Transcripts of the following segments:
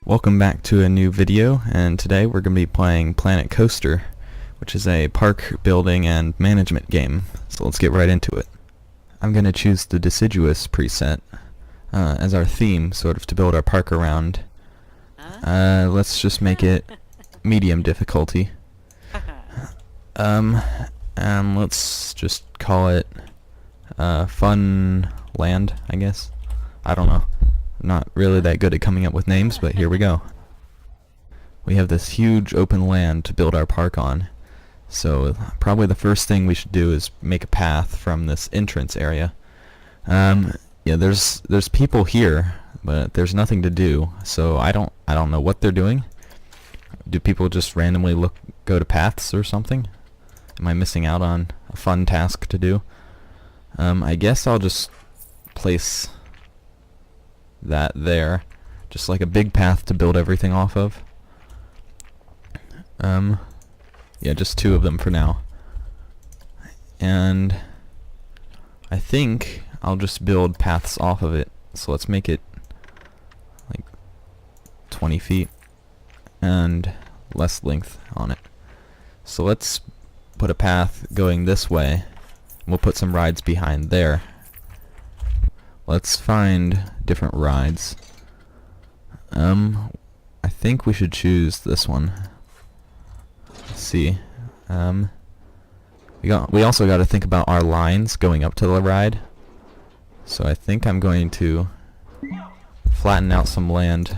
Welcome back to a new video, and today we're going to be playing Planet Coaster, which is a park building and management game. So let's get right into it. I'm going to choose the Deciduous preset as our theme, sort of to build our park around. Let's just make it medium difficulty. And let's just call it Fun Land, I guess. I don't know. Not really that good at coming up with names, but here we go. We have this huge open land to build our park on, so probably the first thing we should do is make a path from this entrance area. Yeah, there's people here, but there's nothing to do, so I don't know what they're doing. Do people just randomly go to paths or something? Am I missing out on a fun task to do? I guess I'll just place that there, just like a big path to build everything off of. Yeah, just two of them for now. And I think I'll just build paths off of it. So let's make it like 20 feet and less length on it. So let's put a path going this way. We'll put some rides behind there. Let's find different rides. I think we should choose this one. Let's see. We also got to think about our lines going up to the ride. So I think I'm going to flatten out some land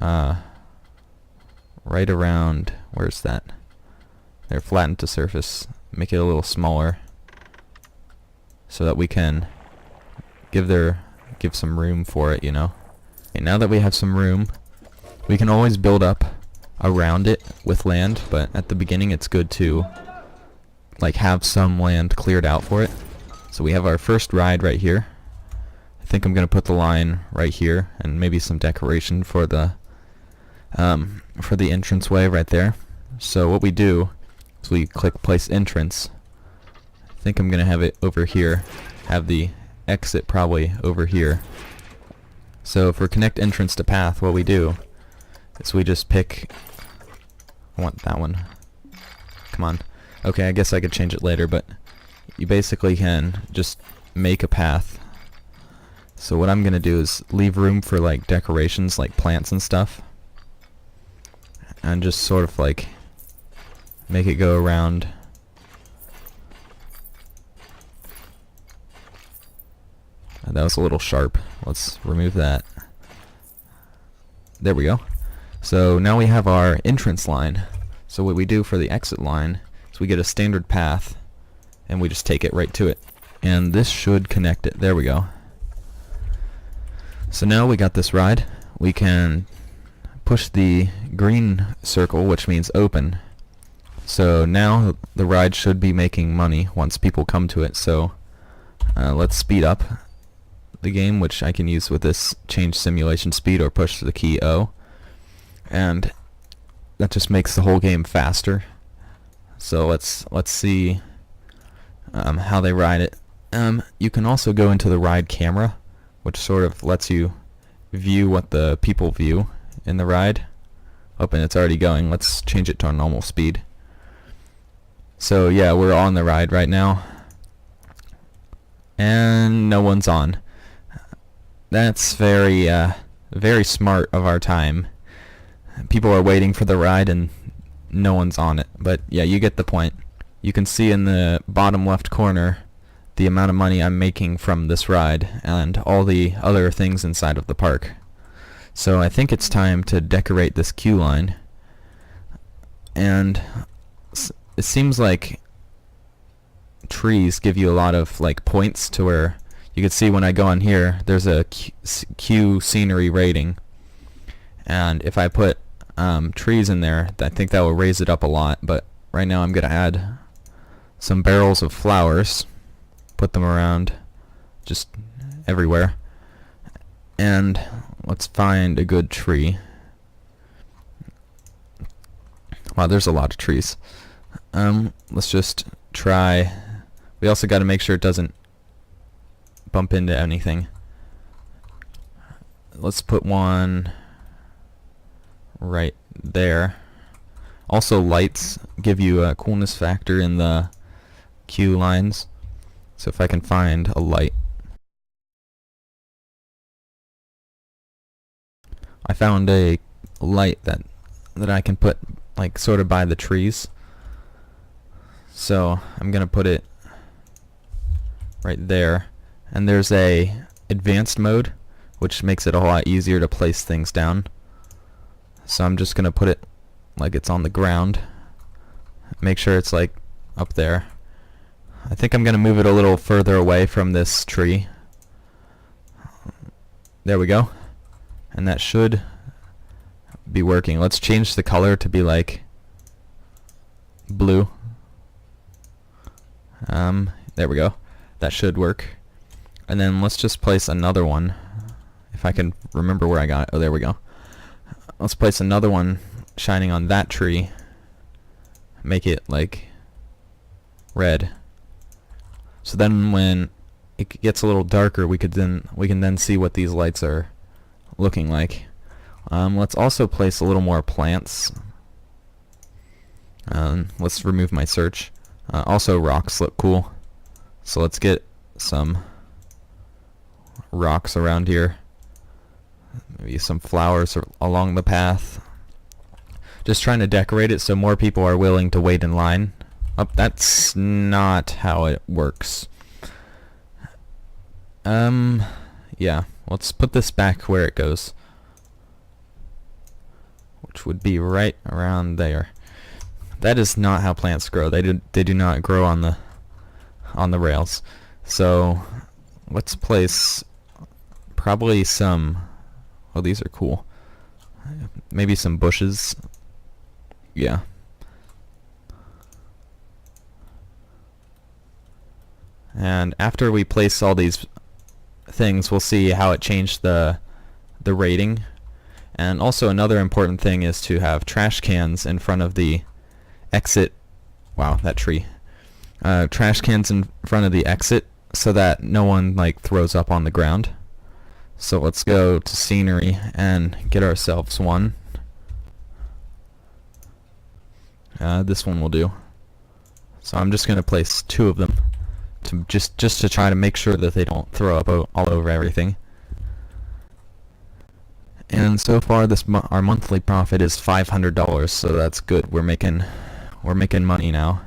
right around, where's that? There, flatten to surface. Make it a little smaller so that we can give some room for it, you know. Okay, now that we have some room, we can always build up around it with land, but at the beginning it's good to like have some land cleared out for it. So we have our first ride right here. I think I'm gonna put the line right here and maybe some decoration for the entranceway right there. So what we do is we click place entrance. I think I'm gonna have it over here, have the exit probably over here. So for connect entrance to path, what we do is we just pick, I want that one, come on. Okay, I guess I could change it later, but you basically can just make a path. So what I'm gonna do is leave room for like decorations like plants and stuff, and just sort of like make it go around. That was a little sharp. Let's remove that. There we go. So now we have our entrance line. So what we do for the exit line is we get a standard path and we just take it right to it. And this should connect it. There we go. So now we got this ride. We can push the green circle, which means open. So now the ride should be making money once people come to it. So let's speed up the game, which I can use with this change simulation speed or push the key O, and that just makes the whole game faster. So let's see how they ride it. You can also go into the ride camera, which sort of lets you view what the people view in the ride. Oh, and it's already going. Let's change it to our normal speed. So yeah, we're on the ride right now and no one's on. That's very smart of our time. People are waiting for the ride and no one's on it. But yeah, you get the point. You can see in the bottom left corner the amount of money I'm making from this ride and all the other things inside of the park. So I think it's time to decorate this queue line. And it seems like trees give you a lot of like points to where you can see when I go on here, there's a queue scenery rating, and if I put trees in there, I think that will raise it up a lot. But right now I'm gonna add some barrels of flowers, put them around just everywhere, and let's find a good tree. Wow, there's a lot of trees. Let's just try. We also got to make sure it doesn't bump into anything. Let's put one right there. Also, lights give you a coolness factor in the queue lines. So if I can find a light. I found a light that I can put like sort of by the trees. So I'm gonna put it right there. And there's a advanced mode, which makes it a whole lot easier to place things down. So I'm just gonna put it like it's on the ground. Make sure it's like up there. I think I'm gonna move it a little further away from this tree. There we go. And that should be working. Let's change the color to be like blue. There we go. That should work. And then let's just place another one. If I can remember where I got it. Oh, there we go. Let's place another one shining on that tree. Make it like red. So then when it gets a little darker, we can then see what these lights are looking like. Let's also place a little more plants. Let's remove my search. Also, rocks look cool. So let's get some rocks around here. Maybe some flowers along the path. Just trying to decorate it so more people are willing to wait in line. Oh, that's not how it works. Yeah, let's put this back where it goes, which would be right around there. That is not how plants grow. They do not grow on the rails. So let's place probably some. Oh, these are cool. Maybe some bushes. Yeah. And after we place all these things, we'll see how it changed the rating. And also another important thing is to have trash cans in front of the exit. Wow, that tree. Trash cans in front of the exit so that no one like throws up on the ground. So let's go to scenery and get ourselves one. This one will do. So I'm just gonna place 2 of them to just to try to make sure that they don't throw up all over everything. And so far, our monthly profit is $500, so that's good. We're making money now.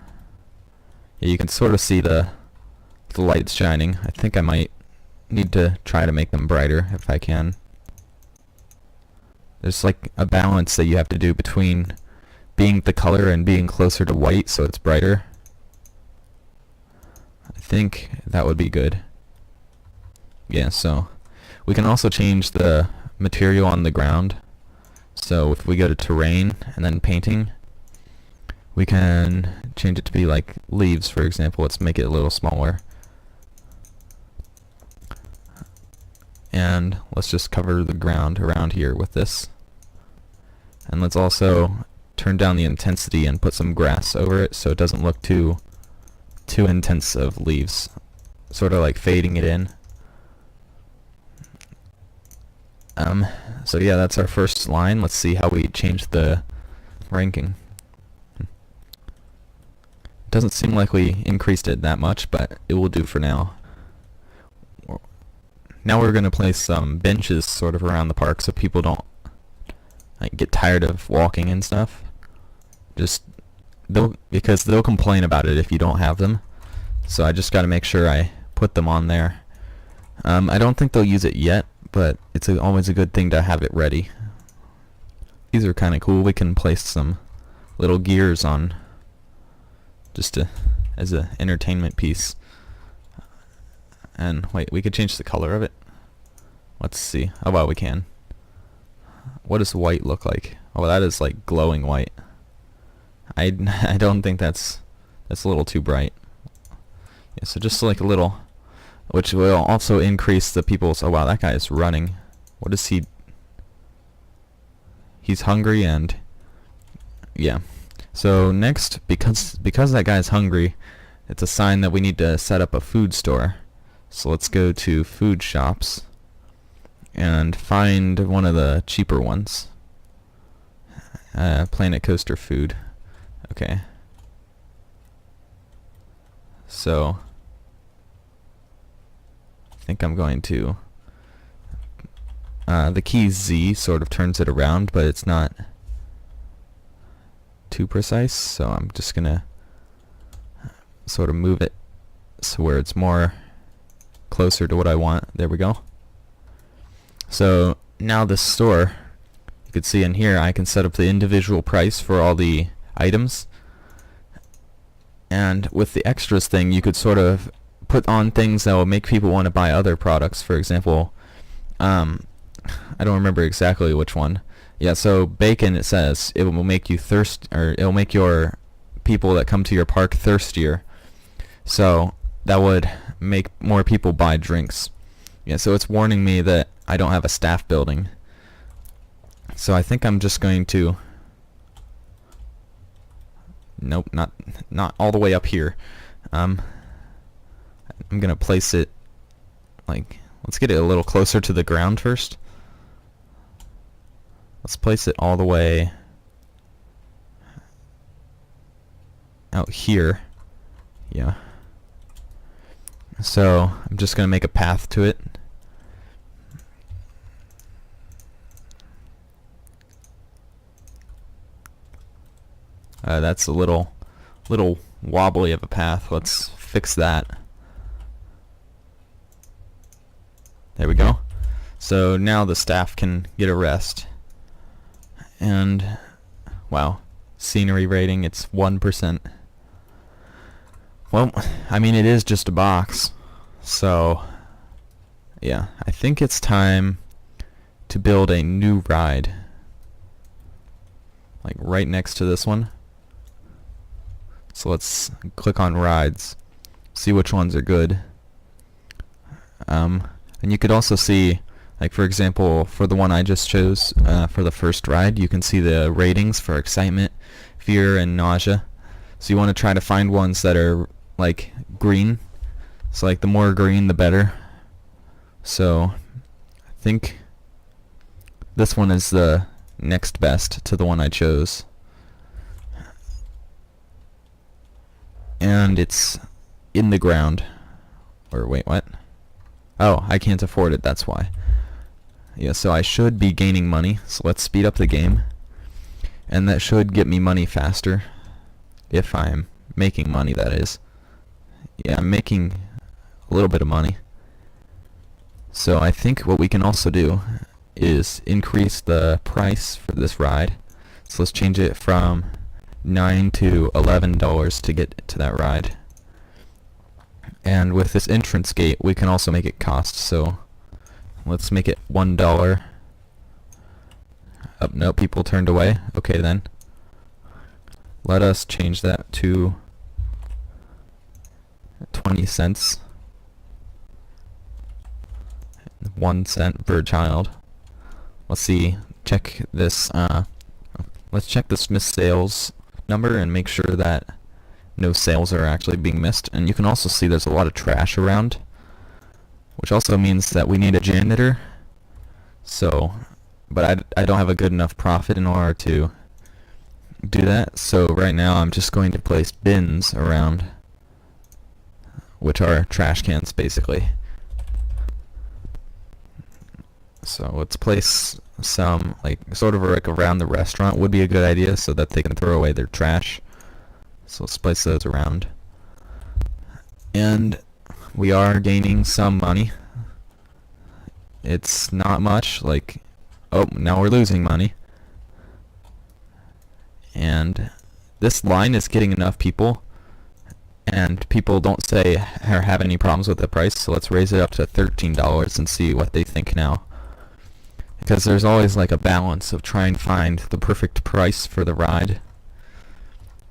Yeah, you can sort of see the lights shining. I think I might need to try to make them brighter if I can. There's like a balance that you have to do between being the color and being closer to white so it's brighter. I think that would be good. Yeah, so we can also change the material on the ground. So if we go to terrain and then painting, we can change it to be like leaves, for example. Let's make it a little smaller. And let's just cover the ground around here with this. And let's also turn down the intensity and put some grass over it so it doesn't look too intense of leaves. Sort of like fading it in. So yeah, that's our first line. Let's see how we change the ranking. Doesn't seem like we increased it that much, but it will do for now. Now we're going to place some benches sort of around the park so people don't like get tired of walking and stuff. Because they'll complain about it if you don't have them. So I just got to make sure I put them on there. I don't think they'll use it yet, but it's always a good thing to have it ready. These are kind of cool. We can place some little gears on just as an entertainment piece. And wait, we could change the color of it. Let's see. Oh wow, we can. What does white look like? Oh, that is like glowing white. I don't think that's a little too bright. Yeah, so just like a little, which will also increase the people's. Oh wow, that guy is running. What is he? He's hungry and yeah. So next, because that guy's hungry, it's a sign that we need to set up a food store. So let's go to food shops and find one of the cheaper ones. Planet Coaster food. Okay. So I think I'm going to the key Z sort of turns it around, but it's not too precise, so I'm just gonna sort of move it so where it's more closer to what I want. There we go. So now this store, you can see in here I can set up the individual price for all the items, and with the extras thing you could sort of put on things that will make people want to buy other products. For example, I don't remember exactly which one. Yeah, so bacon, it says it will make you or it'll make your people that come to your park thirstier. So that would make more people buy drinks. Yeah, so it's warning me that I don't have a staff building. So I think I'm just going to, nope, not all the way up here. I'm gonna place it like, let's get it a little closer to the ground first. Let's place it all the way out here. Yeah. So I'm just gonna make a path to it. That's a little wobbly of a path. Let's fix that. There we go. So now the staff can get a rest. And wow, scenery rating, it's 1%. Well, I mean, it is just a box, so yeah, I think it's time to build a new ride, like right next to this one. So let's click on rides, see which ones are good. And you could also see, like for example, for the one I just chose, for the first ride, you can see the ratings for excitement, fear, and nausea. So you want to try to find ones that are like green. So like the more green the better. So I think this one is the next best to the one I chose. And it's in the ground. Or wait, what? Oh, I can't afford it, that's why. Yeah, so I should be gaining money, so let's speed up the game. And that should get me money faster. If I'm making money, that is. Yeah, I'm making a little bit of money. So I think what we can also do is increase the price for this ride. So let's change it from $9 to $11 to get to that ride. And with this entrance gate, we can also make it cost. So let's make it $1. Oh, no, people turned away. Okay then. Let us change that to 20 cents. 1 cent per child. Let's see. Check this. Let's check this missed sales number and make sure that no sales are actually being missed. And you can also see there's a lot of trash around, which also means that we need a janitor. So, but I don't have a good enough profit in order to do that. So right now I'm just going to place bins around, which are trash cans basically. So let's place some like sort of like around the restaurant would be a good idea so that they can throw away their trash. So let's place those around. And we are gaining some money. It's not much, like, oh, now we're losing money. And this line is getting enough people, and people don't say or have any problems with the price, so let's raise it up to $13 and see what they think now. Because there's always like a balance of trying to find the perfect price for the ride.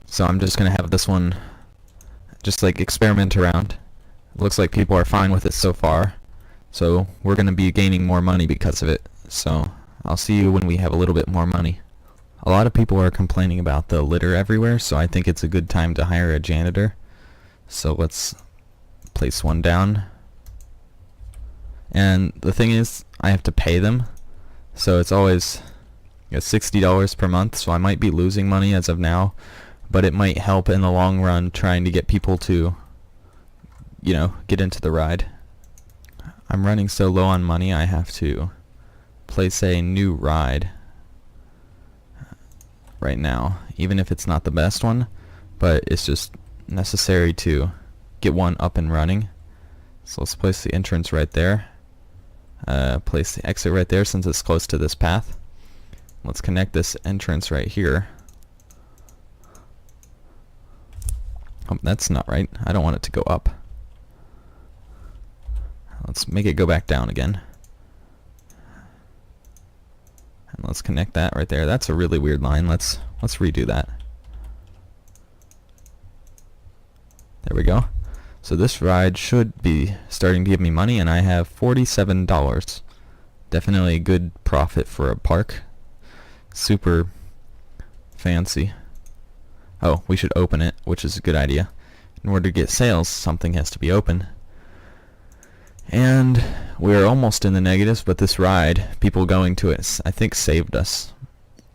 So I'm just gonna have this one just like experiment around. It looks like people are fine with it so far, so we're gonna be gaining more money because of it. So I'll see you when we have a little bit more money. A lot of people are complaining about the litter everywhere, so I think it's a good time to hire a janitor. So let's place one down. And the thing is, I have to pay them, so it's always $60 per month, so I might be losing money as of now, but it might help in the long run trying to get people to, get into the ride. I'm running so low on money I have to place a new ride right now, even if it's not the best one, but it's just necessary to get one up and running. So let's place the entrance right there, place the exit right there since it's close to this path. Let's connect this entrance right here. Oh, that's not right. I don't want it to go up. Let's make it go back down again. And let's connect that right there. That's a really weird line. Let's redo that. There we go. So this ride should be starting to give me money, and I have $47. Definitely a good profit for a park. Super fancy. Oh, we should open it, which is a good idea. In order to get sales, something has to be open. And we're almost in the negatives, but this ride, people going to it, I think saved us.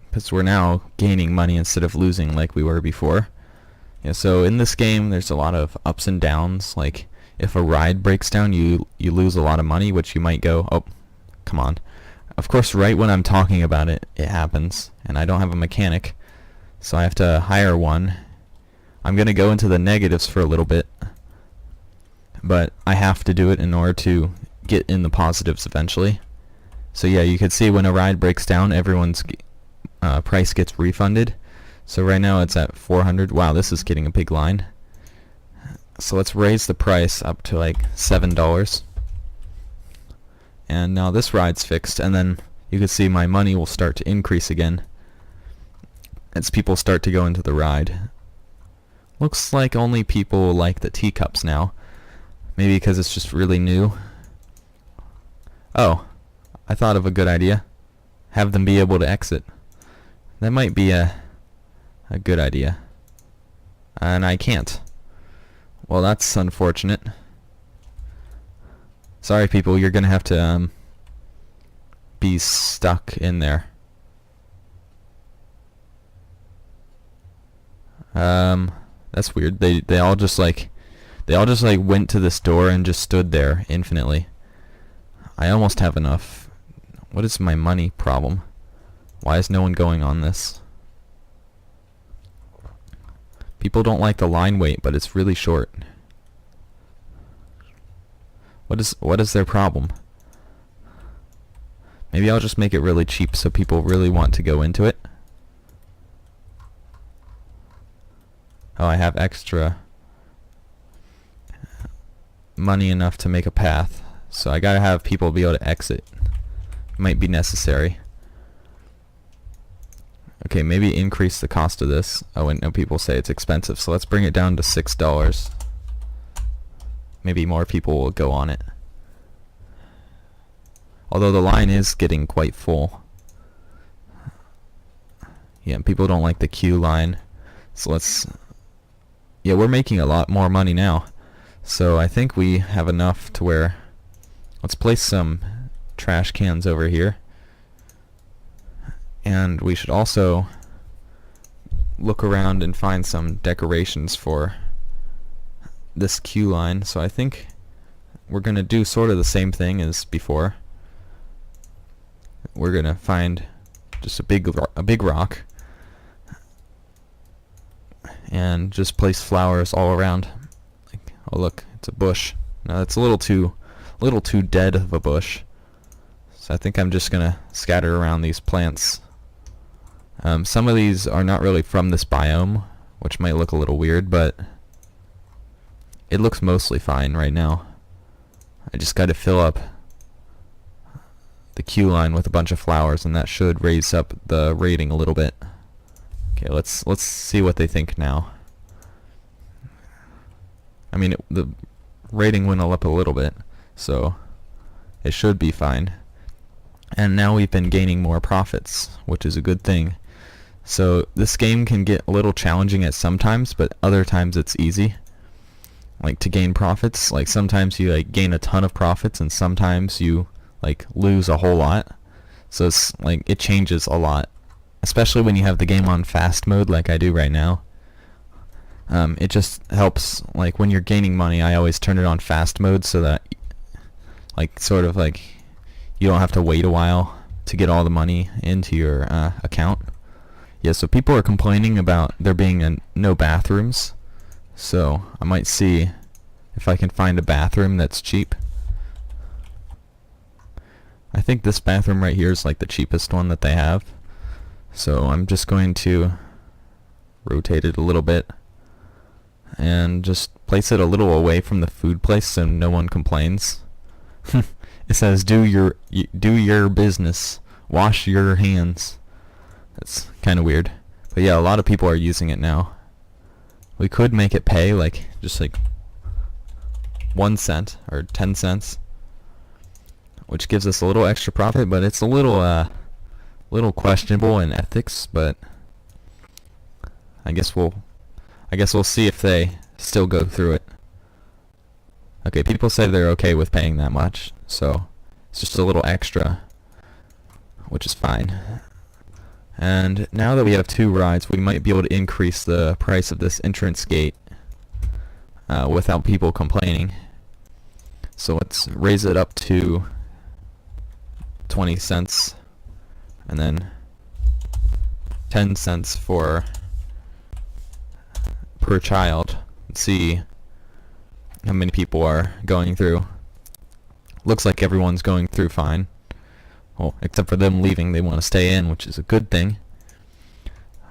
Because we're now gaining money instead of losing like we were before. Yeah, so in this game, there's a lot of ups and downs. Like, if a ride breaks down, you lose a lot of money, which you might go, oh, come on. Of course, right when I'm talking about it, it happens. And I don't have a mechanic, so I have to hire one. I'm going to go into the negatives for a little bit, but I have to do it in order to get in the positives eventually. So yeah, you can see when a ride breaks down, everyone's price gets refunded. So right now it's at 400. Wow, this is getting a big line. So let's raise the price up to like $7. And now this ride's fixed, and then you can see my money will start to increase again as people start to go into the ride. Looks like only people like the teacups now. Maybe because it's just really new. Oh, I thought of a good idea. Have them be able to exit. That might be a good idea. And I can't. Well, that's unfortunate. Sorry people, you're gonna have to be stuck in there. That's weird. They all just like went to this door and just stood there infinitely. I almost have enough. What is my money problem? Why is no one going on this? People don't like the line wait, but it's really short. What is their problem? Maybe I'll just make it really cheap so people really want to go into it. Oh, I have extra money enough to make a path, so I gotta have people be able to exit. Might be necessary. Okay, maybe increase the cost of this. Oh, and no, people say it's expensive, so let's bring it down to $6. Maybe more people will go on it. Although the line is getting quite full. Yeah, people don't like the queue line. So let's... Yeah, we're making a lot more money now. So I think we have enough to where... Let's place some trash cans over here. And we should also look around and find some decorations for this queue line. So I think we're going to do sort of the same thing as before. We're going to find just a big rock and just place flowers all around. Like, oh look, it's a bush. Now that's a little too dead of a bush. So I think I'm just going to scatter around these plants. Some of these are not really from this biome, which might look a little weird, but it looks mostly fine right now. I just got to fill up the queue line with a bunch of flowers, and that should raise up the rating a little bit. Okay, let's see what they think now. I mean, the rating went up a little bit, so it should be fine. And now we've been gaining more profits, which is a good thing. So this game can get a little challenging at some times, but other times it's easy. Like to gain profits, like sometimes you like gain a ton of profits, and sometimes you like lose a whole lot. So it's like it changes a lot especially when you have the game on fast mode like I do right now. It just helps, like when you're gaining money, I always turn it on fast mode so that like sort of like you don't have to wait a while to get all the money into your account. Yeah, so people are complaining about there being no bathrooms, so I might see if I can find a bathroom that's cheap. I think this bathroom right here is like the cheapest one that they have, so I'm just going to rotate it a little bit and just place it a little away from the food place so no one complains. It says do your business, wash your hands. That's kind of weird, but yeah, a lot of people are using it now. We could make it pay like just like 1 cent or 10 cents, which gives us a little extra profit, but it's a little questionable in ethics, but I guess we'll see if they still go through it. Okay, people say they're okay with paying that much, so it's just a little extra, which is fine. And now that we have 2 rides, we might be able to increase the price of this entrance gate without people complaining. So let's raise it up to 20 cents and then 10 cents per child. Let's see how many people are going through. Looks like everyone's going through fine. Well, except for them leaving, they want to stay in, which is a good thing.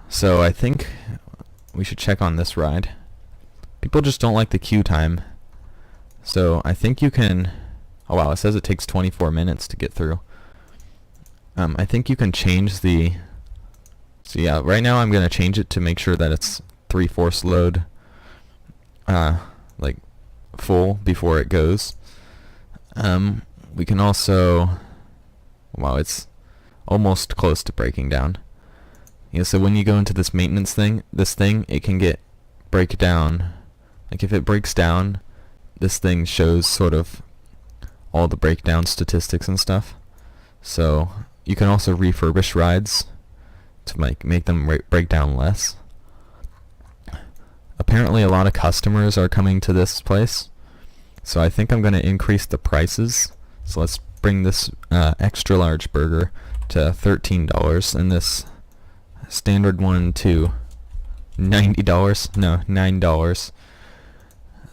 So I think we should check on this ride. People just don't like the queue time. So I think you can... Oh wow, it says it takes 24 minutes to get through. I think you can change the... So yeah, right now I'm going to change it to make sure that it's 3/4 load, like full before it goes. We can also... Wow, it's almost close to breaking down. Yeah, so when you go into this maintenance thing, it can break down. Like if it breaks down, this thing shows sort of all the breakdown statistics and stuff. So you can also refurbish rides to make them break down less. Apparently a lot of customers are coming to this place, so I think I'm going to increase the prices. So let's bring this extra large burger to $13 and this standard one to $90. No, $9.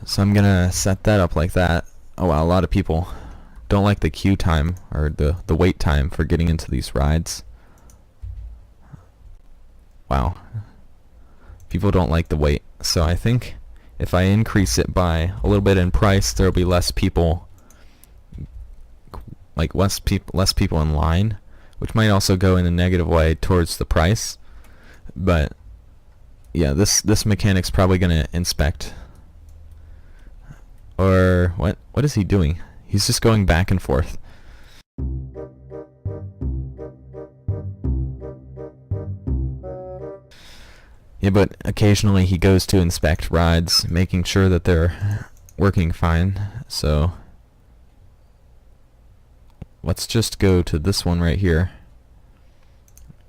So I'm gonna set that up like that. Oh wow, a lot of people don't like the queue time or the wait time for getting into these rides. Wow, people don't like the wait. So I think if I increase it by a little bit in price, there'll be less people. Like less people in line, which might also go in a negative way towards the price. But yeah, this mechanic's probably gonna inspect. Or what is he doing? He's just going back and forth. Yeah, but occasionally he goes to inspect rides, making sure that they're working fine. So let's just go to this one right here.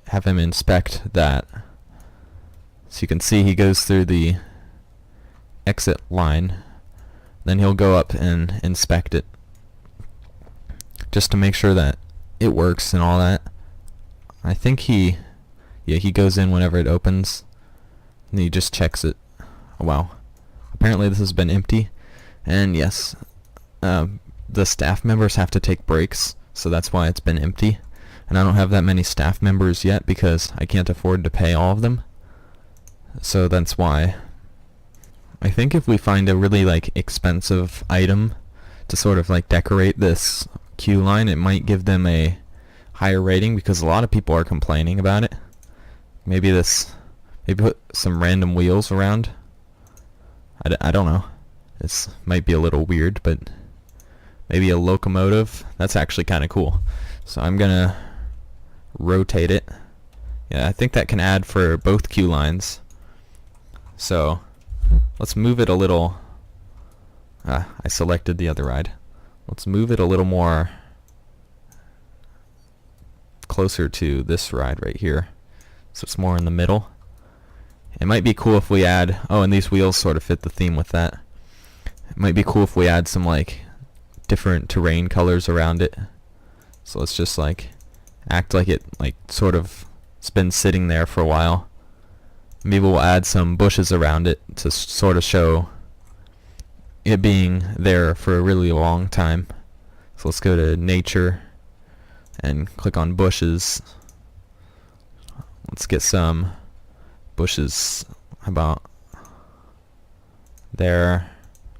Have him inspect that. So you can see he goes through the exit line. Then he'll go up and inspect it, just to make sure that it works and all that. I think he goes in whenever it opens, and he just checks it. Oh, wow. Apparently this has been empty. And yes, the staff members have to take breaks, so that's why it's been empty. And I don't have that many staff members yet because I can't afford to pay all of them. So that's why. I think if we find a really expensive item to sort of decorate this queue line, it might give them a higher rating because a lot of people are complaining about it. Maybe put some random wheels around. I don't know. This might be a little weird, but maybe a locomotive. That's actually kind of cool. So I'm gonna rotate it. Yeah, I think that can add for both queue lines. So let's move it a little. I selected the other ride. Let's move it a little more closer to this ride right here. so it's more in the middle. It might be cool if we add, oh, and these wheels sort of fit the theme with that. It might be cool if we add some like different terrain colors around it. So let's just like act like it like sort of it's been sitting there for a while. Maybe we'll add some bushes around it to sort of show it being there for a really long time. So let's go to nature and click on bushes. Let's get some bushes about there,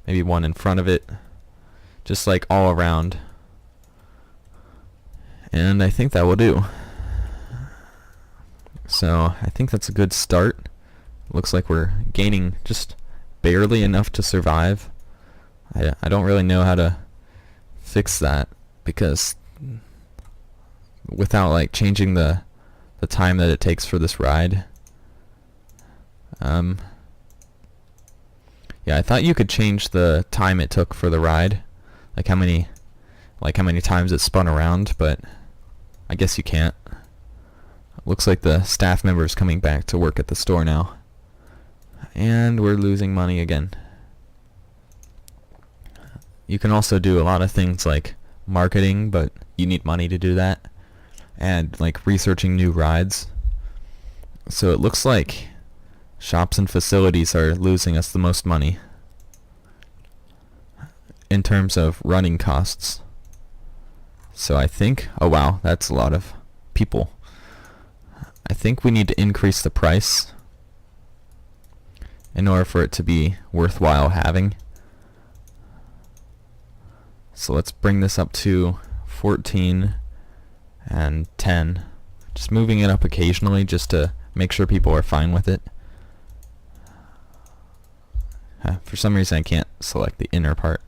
maybe one in front of it, just like all around. And I think that will do. So I think that's a good start. Looks like we're gaining just barely enough to survive. I don't really know how to fix that, because without like changing the time that it takes for this ride. Yeah, I thought you could change the time it took for the ride, like how many times it spun around, but I guess you can't. Looks like the staff member is coming back to work at the store now, and we're losing money again. You can also do a lot of things like marketing, but you need money to do that, and like researching new rides. So it looks like shops and facilities are losing us the most money in terms of running costs. So I think, oh wow, that's a lot of people. I think we need to increase the price in order for it to be worthwhile having. So let's bring this up to 14 and 10. Just moving it up occasionally just to make sure people are fine with it. For some reason I can't select the inner part.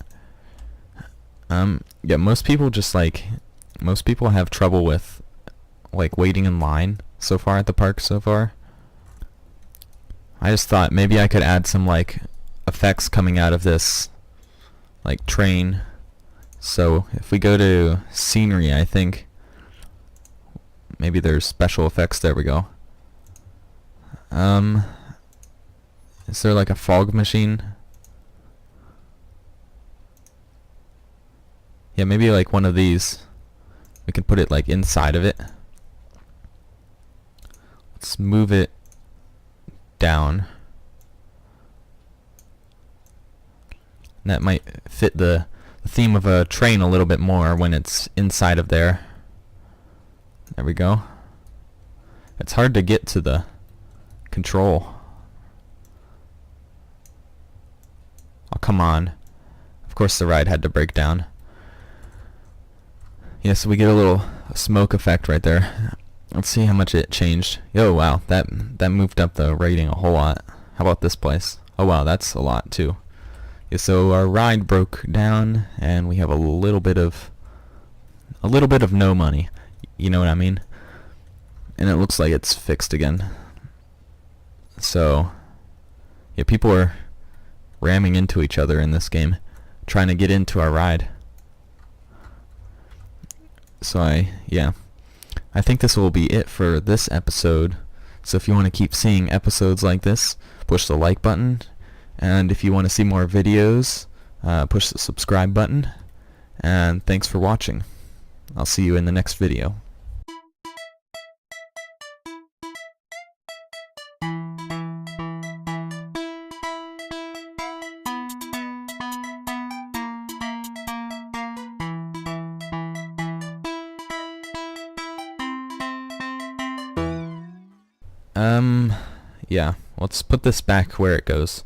Yeah, most people have trouble with like waiting in line so far at the park so far. I just thought maybe I could add some like effects coming out of this like train. So if we go to scenery, I think maybe there's special effects. There we go. Is there like a fog machine? Yeah, maybe like one of these. We can put it like inside of it. Let's move it down. And that might fit the theme of a train a little bit more when it's inside of there. There we go. It's hard to get to the control. Oh, come on. Of course the ride had to break down. Yeah, so we get a little smoke effect right there. Let's see how much it changed. Oh wow, that moved up the rating a whole lot. How about this place? Oh wow, that's a lot too. Yeah, so our ride broke down and we have a little bit of no money. You know what I mean? And it looks like it's fixed again. So yeah, people are ramming into each other in this game, trying to get into our ride. So I think this will be it for this episode. So if you want to keep seeing episodes like this, push the like button. And if you want to see more videos, push the subscribe button. And thanks for watching. I'll see you in the next video. Yeah, let's put this back where it goes.